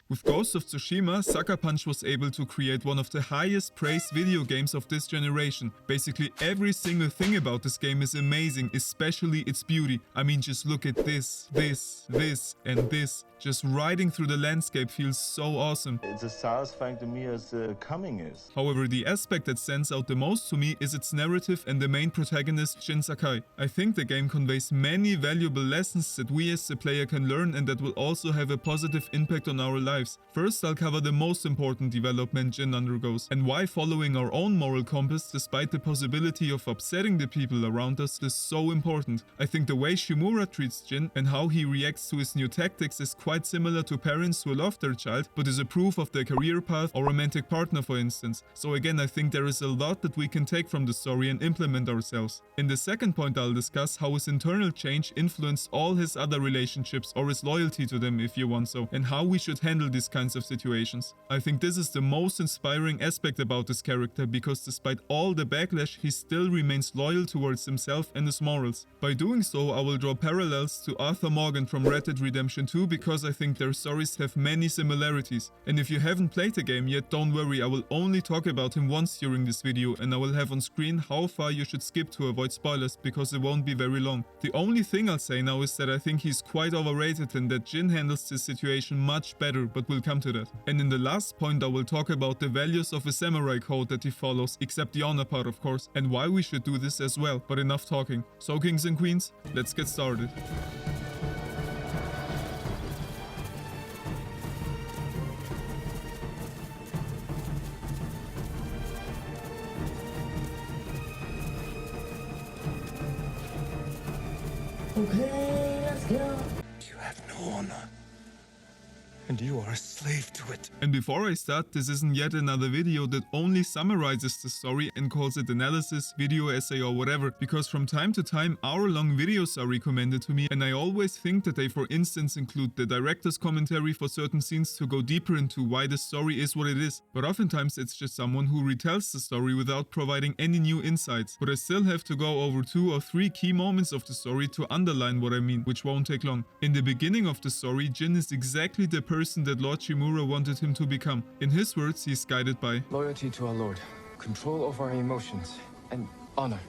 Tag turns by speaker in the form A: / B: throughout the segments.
A: With Ghost of Tsushima, Sucker Punch was able to create one of the highest praised video games of this generation. Basically every single thing about this game is amazing, especially its beauty. I mean, just look at this, and this. Just riding through the landscape feels so awesome.
B: It's as satisfying to me as coming is.
A: However, the aspect that stands out the most to me is its narrative and the main protagonist, Jin Sakai. I think the game conveys many valuable lessons that we as the player can learn and that will also have a positive impact on our lives. First, I'll cover the most important development Jin undergoes, and why following our own moral compass despite the possibility of upsetting the people around us is so important. I think the way Shimura treats Jin and how he reacts to his new tactics is quite similar to parents who love their child but is approve of their career path or romantic partner, for instance. So again, I think there is a lot that we can take from the story and implement ourselves. In the second point, I'll discuss how his internal change influenced all his other relationships, or his loyalty to them if you want so, and how we should handle these kinds of situations. I think this is the most inspiring aspect about this character, because despite all the backlash, he still remains loyal towards himself and his morals. By doing so, I will draw parallels to Arthur Morgan from Red Dead Redemption 2, because I think their stories have many similarities. And if you haven't played the game yet, don't worry, I will only talk about him once during this video, and I will have on screen how far you should skip to avoid spoilers, because it won't be very long. The only thing I'll say now is that I think he's quite overrated and that Jin handles this situation much better, but we'll come to that. And in the last point, I will talk about the values of a samurai code that he follows, except the honor part of course, and why we should do this as well. But enough talking. So kings and queens, let's get started.
C: Okay, let's go.
D: You have no honor, and you are a slave to it.
A: And before I start, this isn't yet another video that only summarizes the story and calls it analysis, video essay or whatever, because from time to time hour-long videos are recommended to me, and I always think that they for instance include the director's commentary for certain scenes to go deeper into why the story is what it is, but oftentimes it's just someone who retells the story without providing any new insights. But I still have to go over 2 or 3 key moments of the story to underline what I mean, which won't take long. In the beginning of the story, Jin is exactly the person that Lord Shimura wanted him to become. In his words, he is guided by
E: loyalty to our Lord, control over our emotions, and honor.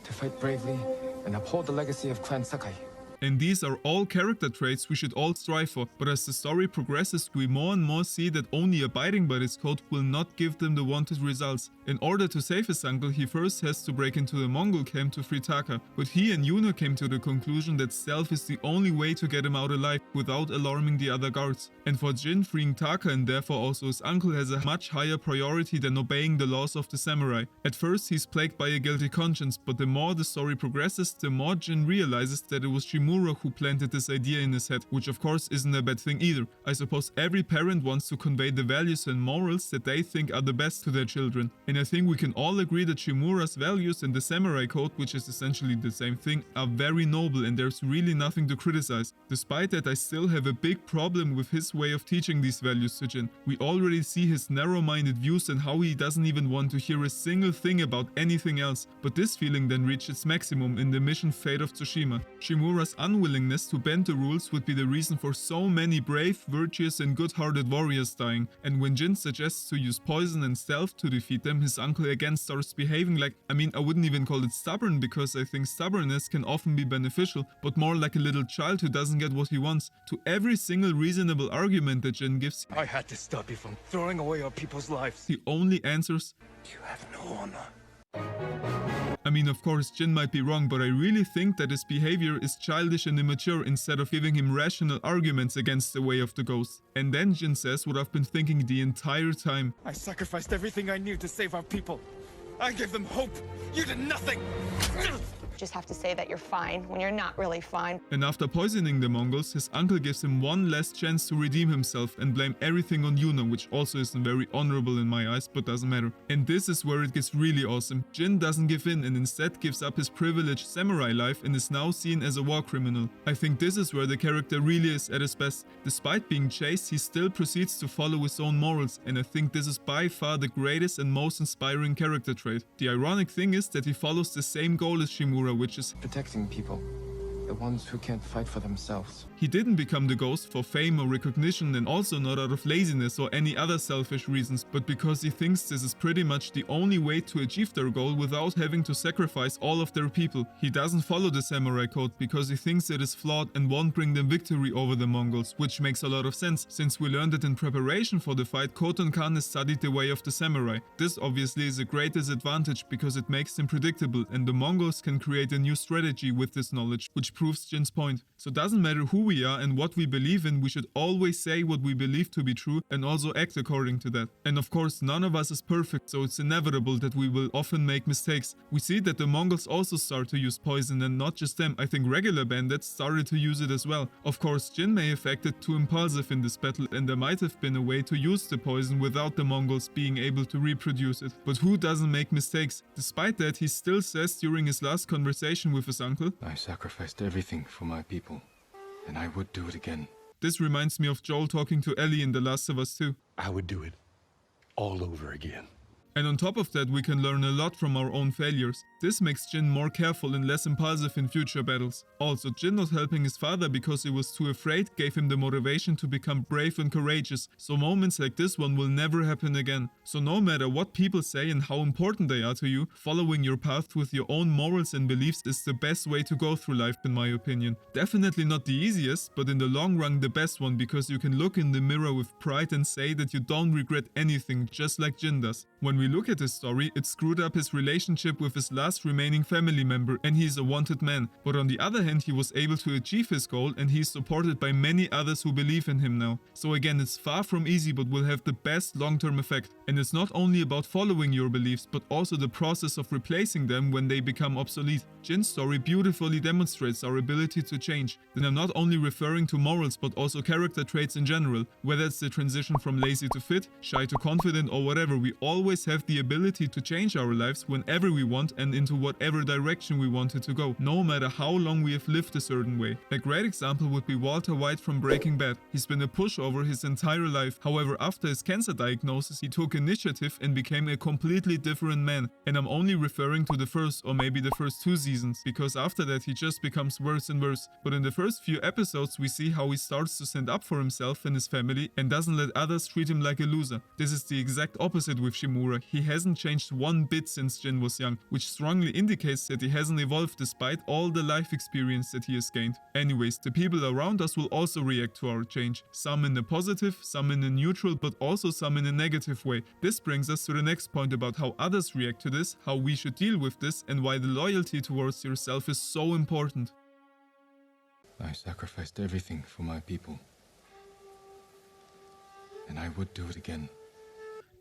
E: To fight bravely and uphold the legacy of Clan Sakai.
A: And these are all character traits we should all strive for, but as the story progresses, we more and more see that only abiding by this code will not give them the wanted results. In order to save his uncle, he first has to break into the Mongol camp to free Taka, but he and Yuna came to the conclusion that stealth is the only way to get him out alive without alarming the other guards. And for Jin, freeing Taka and therefore also his uncle has a much higher priority than obeying the laws of the samurai. At first he's plagued by a guilty conscience, but the more the story progresses, the more Jin realizes that it was Shimura who planted this idea in his head, which of course isn't a bad thing either. I suppose every parent wants to convey the values and morals that they think are the best to their children. And I think we can all agree that Shimura's values and the samurai code, which is essentially the same thing, are very noble and there's really nothing to criticize. Despite that, I still have a big problem with his way of teaching these values to Jin. We already see his narrow-minded views and how he doesn't even want to hear a single thing about anything else. But this feeling then reached its maximum in the mission Fate of Tsushima. Shimura's unwillingness to bend the rules would be the reason for so many brave, virtuous and good-hearted warriors dying, and when Jin suggests to use poison and stealth to defeat them, his uncle again starts behaving like, I wouldn't even call it stubborn, because I think stubbornness can often be beneficial, but more like a little child who doesn't get what he wants. To every single reasonable argument that Jin gives,
D: I had to stop you from throwing away our people's lives.
A: he only answers,
D: You have no honor.
A: Of course, Jin might be wrong, but I really think that his behavior is childish and immature instead of giving him rational arguments against the way of the ghost. And then Jin says what I've been thinking the entire time.
D: I sacrificed everything I knew to save our people. I gave them hope. You did nothing.
F: Just have to say that you're fine when you're not really fine.
A: And after poisoning the Mongols, his uncle gives him one last chance to redeem himself and blame everything on Yuna, which also isn't very honorable in my eyes, but doesn't matter. And this is where it gets really awesome. Jin doesn't give in and instead gives up his privileged samurai life and is now seen as a war criminal. I think this is where the character really is at his best. Despite being chased, he still proceeds to follow his own morals, and I think this is by far the greatest and most inspiring character trait. The ironic thing is that he follows the same goal as Shimura, which is
E: protecting people the ones who can't fight for themselves.
A: He didn't become the ghost for fame or recognition, and also not out of laziness or any other selfish reasons, but because he thinks this is pretty much the only way to achieve their goal without having to sacrifice all of their people. He doesn't follow the samurai code because he thinks it is flawed and won't bring them victory over the Mongols, which makes a lot of sense, since we learned that in preparation for the fight, Khoton Khan has studied the way of the samurai. This obviously is a great disadvantage because it makes them predictable, and the Mongols can create a new strategy with this knowledge, which proves Jin's point. So doesn't matter who we are and what we believe in, we should always say what we believe to be true and also act according to that. And of course, none of us is perfect, so it's inevitable that we will often make mistakes. We see that the Mongols also start to use poison, and not just them, I think regular bandits started to use it as well. Of course, Jin may have acted too impulsive in this battle, and there might have been a way to use the poison without the Mongols being able to reproduce it. But who doesn't make mistakes? Despite that, he still says during his last conversation with his uncle,
E: I sacrificed everything for my people, and I would do it again.
A: This reminds me of Joel talking to Ellie in The Last of Us 2.
G: I would do it all over again.
A: And on top of that, we can learn a lot from our own failures. This makes Jin more careful and less impulsive in future battles. Also, Jin not helping his father because he was too afraid gave him the motivation to become brave and courageous, so moments like this one will never happen again. So no matter what people say and how important they are to you, following your path with your own morals and beliefs is the best way to go through life, in my opinion. Definitely not the easiest, but in the long run the best one, because you can look in the mirror with pride and say that you don't regret anything, just like Jin does. When we look at his story, it screwed up his relationship with his last remaining family member, and he is a wanted man. But on the other hand, he was able to achieve his goal, and he is supported by many others who believe in him now. So again, it's far from easy, but will have the best long-term effect. And it's not only about following your beliefs, but also the process of replacing them when they become obsolete. Jin's story beautifully demonstrates our ability to change. Then I'm not only referring to morals, but also character traits in general. Whether it's the transition from lazy to fit, shy to confident, or whatever, we always have the ability to change our lives whenever we want and into whatever direction we want it to go, no matter how long we have lived a certain way. A great example would be Walter White from Breaking Bad. He's been a pushover his entire life. However, after his cancer diagnosis, he took initiative and became a completely different man. And I'm only referring to the first or maybe the first 2 seasons, because after that he just becomes worse and worse. But in the first few episodes we see how he starts to stand up for himself and his family and doesn't let others treat him like a loser. This is the exact opposite with Shimura. He hasn't changed one bit since Jin was young, which strongly indicates that he hasn't evolved despite all the life experience that he has gained. Anyways, the people around us will also react to our change. Some in a positive, some in a neutral, but also some in a negative way. This brings us to the next point about how others react to this, how we should deal with this, and why the loyalty towards yourself is so important.
E: I sacrificed everything for my people, and I would do it again.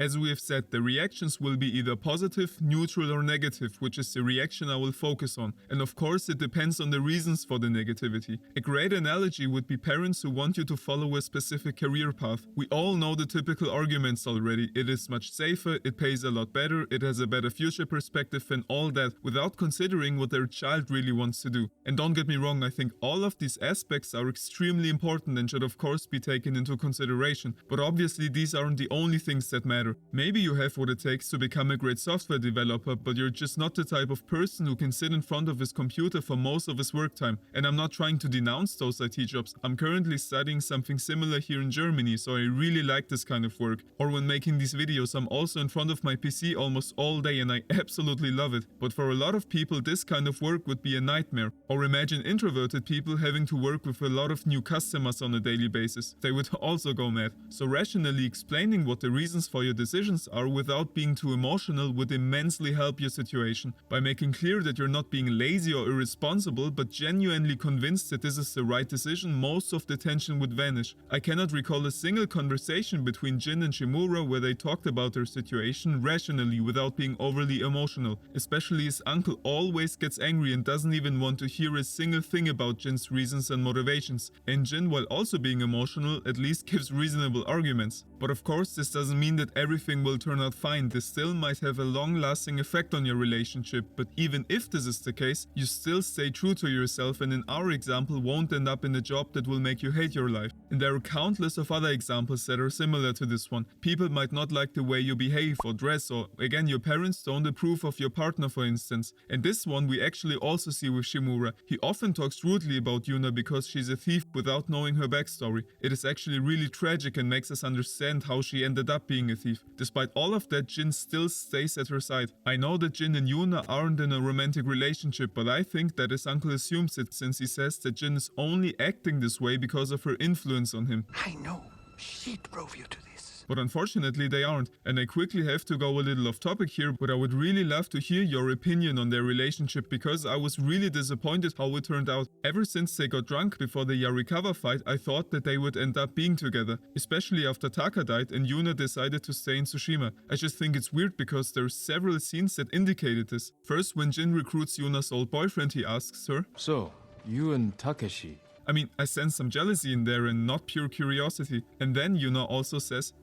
A: As we have said, the reactions will be either positive, neutral or negative, which is the reaction I will focus on. And of course it depends on the reasons for the negativity. A great analogy would be parents who want you to follow a specific career path. We all know the typical arguments already. It is much safer, it pays a lot better, it has a better future perspective and all that, without considering what their child really wants to do. And don't get me wrong, I think all of these aspects are extremely important and should of course be taken into consideration. But obviously these aren't the only things that matter. Maybe you have what it takes to become a great software developer, but you're just not the type of person who can sit in front of his computer for most of his work time. And I'm not trying to denounce those IT jobs. I'm currently studying something similar here in Germany, so I really like this kind of work. Or when making these videos, I'm also in front of my PC almost all day and I absolutely love it. But for a lot of people, this kind of work would be a nightmare. Or imagine introverted people having to work with a lot of new customers on a daily basis. They would also go mad. So rationally explaining what the reasons for your decisions are without being too emotional would immensely help your situation. By making clear that you're not being lazy or irresponsible, but genuinely convinced that this is the right decision, most of the tension would vanish. I cannot recall a single conversation between Jin and Shimura where they talked about their situation rationally without being overly emotional. Especially his uncle always gets angry and doesn't even want to hear a single thing about Jin's reasons and motivations. And Jin, while also being emotional, at least gives reasonable arguments. But of course, this doesn't mean that everything will turn out fine, this still might have a long-lasting effect on your relationship, but even if this is the case, you still stay true to yourself and in our example won't end up in a job that will make you hate your life. And there are countless of other examples that are similar to this one. People might not like the way you behave or dress, or again your parents don't approve of your partner for instance. And this one we actually also see with Shimura. He often talks rudely about Yuna because she's a thief without knowing her backstory. It is actually really tragic and makes us understand how she ended up being a thief. Despite all of that, Jin still stays at her side. I know that Jin and Yuna aren't in a romantic relationship, but I think that his uncle assumes it since he says that Jin is only acting this way because of her influence on him.
G: I know. She drove you to this.
A: But unfortunately they aren't, and I quickly have to go a little off topic here, but I would really love to hear your opinion on their relationship because I was really disappointed how it turned out. Ever since they got drunk before the Yarikawa fight, I thought that they would end up being together, especially after Taka died and Yuna decided to stay in Tsushima. I just think it's weird because there's several scenes that indicated this. First, when Jin recruits Yuna's old boyfriend, he asks her,
E: So, you and Takeshi.
A: I mean, I sense some jealousy in there and not pure curiosity. And then Yuna also says,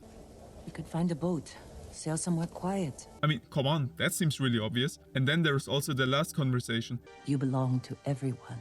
C: We could find a boat, sail somewhere quiet.
A: I mean, come on, that seems really obvious. And then there's also the last conversation.
C: You belong to everyone.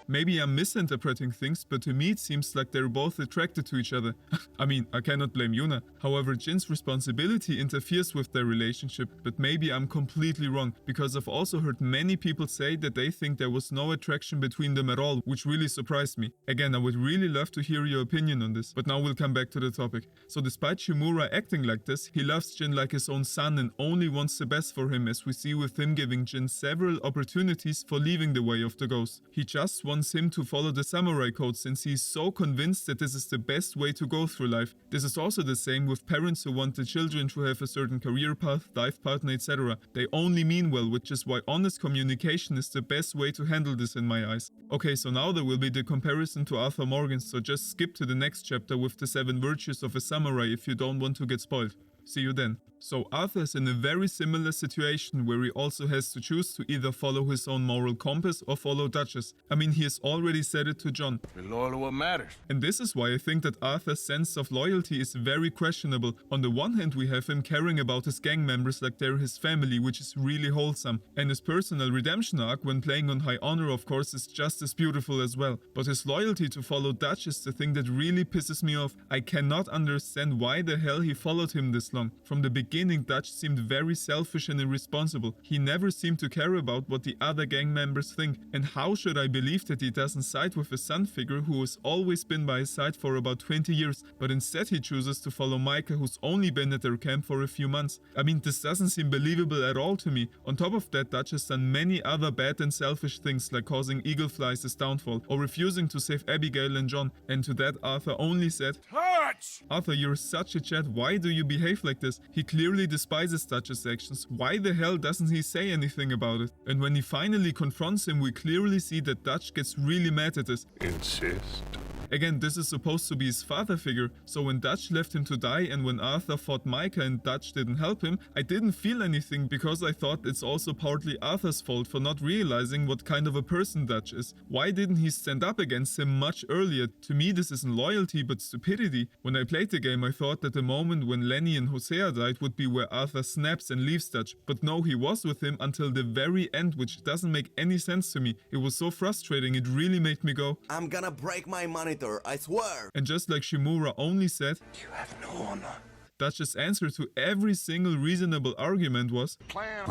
A: Maybe I'm misinterpreting things, but to me it seems like they're both attracted to each other. I mean, I cannot blame Yuna. However, Jin's responsibility interferes with their relationship, but maybe I'm completely wrong, because I've also heard many people say that they think there was no attraction between them at all, which really surprised me. Again, I would really love to hear your opinion on this, but now we'll come back to the topic. So despite Shimura acting like this, he loves Jin like his own son and only wants the best for him, as we see with him giving Jin several opportunities for leaving the way of the ghost. He just wants him to follow the samurai code since he is so convinced that this is the best way to go through life. This is also the same with parents who want the children to have a certain career path, life partner, etc. They only mean well, which is why honest communication is the best way to handle this in my eyes. Okay, so now there will be the comparison to Arthur Morgan, so just skip to the next chapter with the 7 virtues of a samurai if you don't want to get spoiled. See you then. So Arthur is in a very similar situation where he also has to choose to either follow his own moral compass or follow Duchess. I mean, he has already said it to John.
G: Be loyal to what matters.
A: And this is why I think that Arthur's sense of loyalty is very questionable. On the one hand, we have him caring about his gang members like they're his family, which is really wholesome. And his personal redemption arc when playing on High Honor, of course, is just as beautiful as well. But his loyalty to follow Dutch is the thing that really pisses me off. I cannot understand why the hell he followed him this long. From the beginning, Dutch seemed very selfish and irresponsible. He never seemed to care about what the other gang members think. And how should I believe that he doesn't side with a son figure who has always been by his side for about 20 years, but instead he chooses to follow Micah, who's only been at their camp for a few months? I mean, this doesn't seem believable at all to me. On top of that, Dutch has done many other bad and selfish things, like causing Eagle Fly's downfall, or refusing to save Abigail and John. And to that, Arthur only said,
D: Touch!
A: Arthur, you're such a chat, why do you behave like this? He clearly despises Dutch's actions. Why the hell doesn't he say anything about it? And when he finally confronts him, we clearly see that Dutch gets really mad at this.
G: Insist.
A: Again, this is supposed to be his father figure, so when Dutch left him to die and when Arthur fought Micah and Dutch didn't help him, I didn't feel anything because I thought it's also partly Arthur's fault for not realizing what kind of a person Dutch is. Why didn't he stand up against him much earlier? To me, this isn't loyalty but stupidity. When I played the game, I thought that the moment when Lenny and Hosea died would be where Arthur snaps and leaves Dutch, but no, he was with him until the very end, which doesn't make any sense to me. It was so frustrating, it really made me go,
H: I'm gonna break my monitor, I swear!
A: And just like Shimura only said,
G: You have no honor.
A: Dutch's answer to every single reasonable argument was,
G: Plan.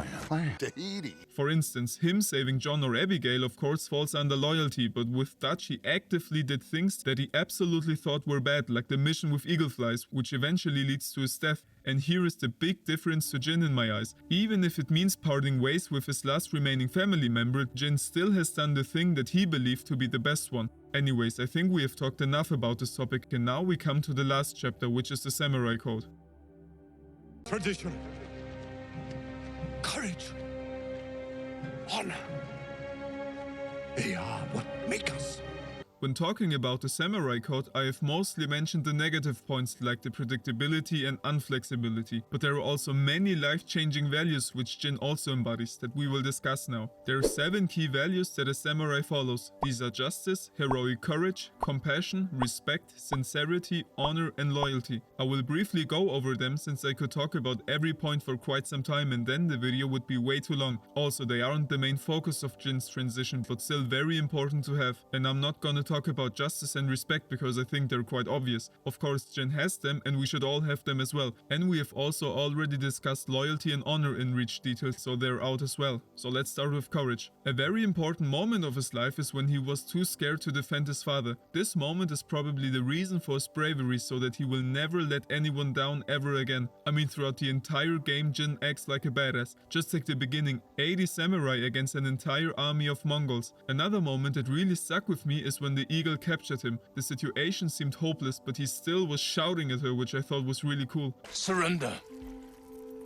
H: Tahiti!
A: for instance, him saving John or Abigail of course falls under loyalty, but with Dutch he actively did things that he absolutely thought were bad, like the mission with Eagle Flies, which eventually leads to his death. And here is the big difference to Jin in my eyes. Even if it means parting ways with his last remaining family member, Jin still has done the thing that he believed to be the best one. Anyways, I think we have talked enough about this topic, and now we come to the last chapter, which is the Samurai Code.
G: Tradition. Courage. Honor. They are what make us.
A: When talking about the samurai code, I have mostly mentioned the negative points like the predictability and unflexibility, but there are also many life-changing values which Jin also embodies that we will discuss now. There are 7 key values that a samurai follows. These are justice, heroic courage, compassion, respect, sincerity, honor and loyalty. I will briefly go over them since I could talk about every point for quite some time and then the video would be way too long. Also, they aren't the main focus of Jin's transition, but still very important to have. And I'm not gonna talk about justice and respect because I think they're quite obvious. Of course, Jin has them and we should all have them as well. And we have also already discussed loyalty and honor in rich detail, so they're out as well. So let's start with courage. A very important moment of his life is when he was too scared to defend his father. This moment is probably the reason for his bravery, so that he will never let anyone down ever again. I mean, throughout the entire game, Jin acts like a badass. Just like the beginning, 80 samurai against an entire army of Mongols. Another moment that really stuck with me is when the eagle captured him. The situation seemed hopeless, but he still was shouting at her, which I thought was really cool.
G: Surrender,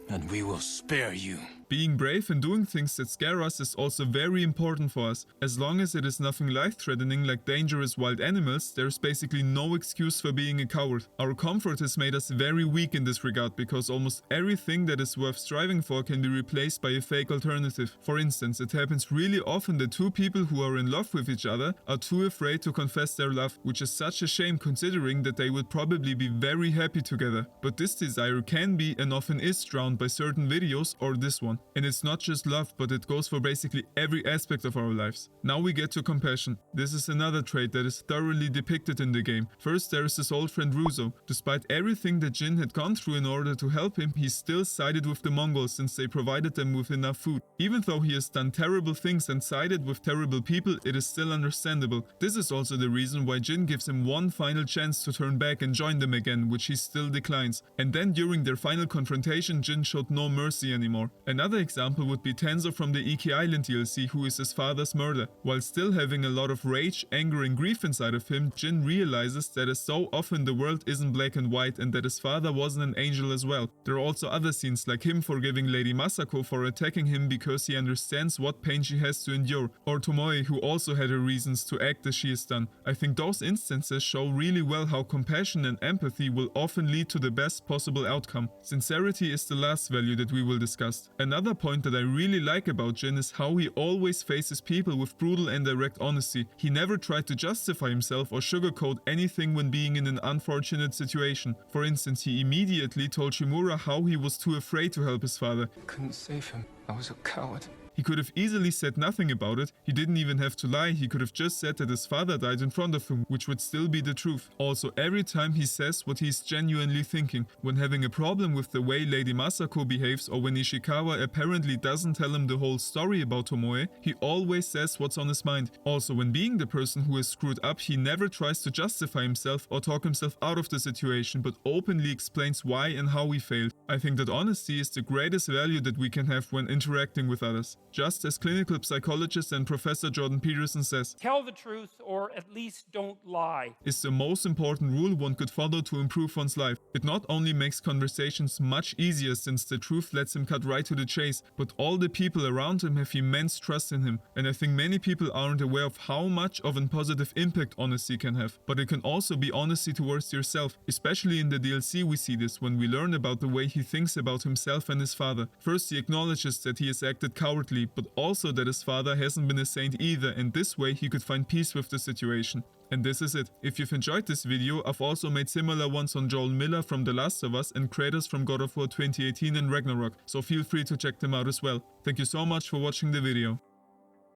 G: and we will spare you.
A: Being brave and doing things that scare us is also very important for us. As long as it is nothing life-threatening like dangerous wild animals, there's basically no excuse for being a coward. Our comfort has made us very weak in this regard because almost everything that is worth striving for can be replaced by a fake alternative. For instance, it happens really often that two people who are in love with each other are too afraid to confess their love, which is such a shame considering that they would probably be very happy together. But this desire can be and often is drowned by certain videos or this one. And it's not just love, but it goes for basically every aspect of our lives. Now we get to compassion. This is another trait that is thoroughly depicted in the game. First, there is his old friend Russo. Despite everything that Jin had gone through in order to help him, he still sided with the Mongols since they provided them with enough food. Even though he has done terrible things and sided with terrible people, it is still understandable. This is also the reason why Jin gives him one final chance to turn back and join them again, which he still declines. And then during their final confrontation, Jin showed no mercy anymore. Another example would be Tenzo from the Iki Island DLC, who is his father's murder. While still having a lot of rage, anger and grief inside of him, Jin realizes that as so often the world isn't black and white and that his father wasn't an angel as well. There are also other scenes like him forgiving Lady Masako for attacking him because he understands what pain she has to endure, or Tomoe, who also had her reasons to act as she has done. I think those instances show really well how compassion and empathy will often lead to the best possible outcome. Sincerity is the last value that we will discuss. Another point that I really like about Jin is how he always faces people with brutal and direct honesty. He never tried to justify himself or sugarcoat anything when being in an unfortunate situation. For instance, he immediately told Shimura how he was too afraid to help his father.
E: Couldn't save him. I was a coward.
A: He could have easily said nothing about it. He didn't even have to lie. He could have just said that his father died in front of him, which would still be the truth. Also, every time he says what he's genuinely thinking. When having a problem with the way Lady Masako behaves, or when Ishikawa apparently doesn't tell him the whole story about Tomoe, he always says what's on his mind. Also, when being the person who is screwed up, he never tries to justify himself or talk himself out of the situation, but openly explains why and how he failed. I think that honesty is the greatest value that we can have when interacting with others. Just as clinical psychologist and Professor Jordan Peterson says,
I: tell the truth or at least don't lie,
A: is the most important rule one could follow to improve one's life. It not only makes conversations much easier since the truth lets him cut right to the chase, but all the people around him have immense trust in him. And I think many people aren't aware of how much of a positive impact honesty can have. But it can also be honesty towards yourself. Especially in the DLC we see this when we learn about the way he thinks about himself and his father. First, he acknowledges that he has acted cowardly, but also that his father hasn't been a saint either, and this way he could find peace with the situation. And this is it. If you've enjoyed this video, I've also made similar ones on Joel Miller from The Last of Us and Kratos from God of War 2018 and Ragnarok, so feel free to check them out as well. Thank you so much for watching the video.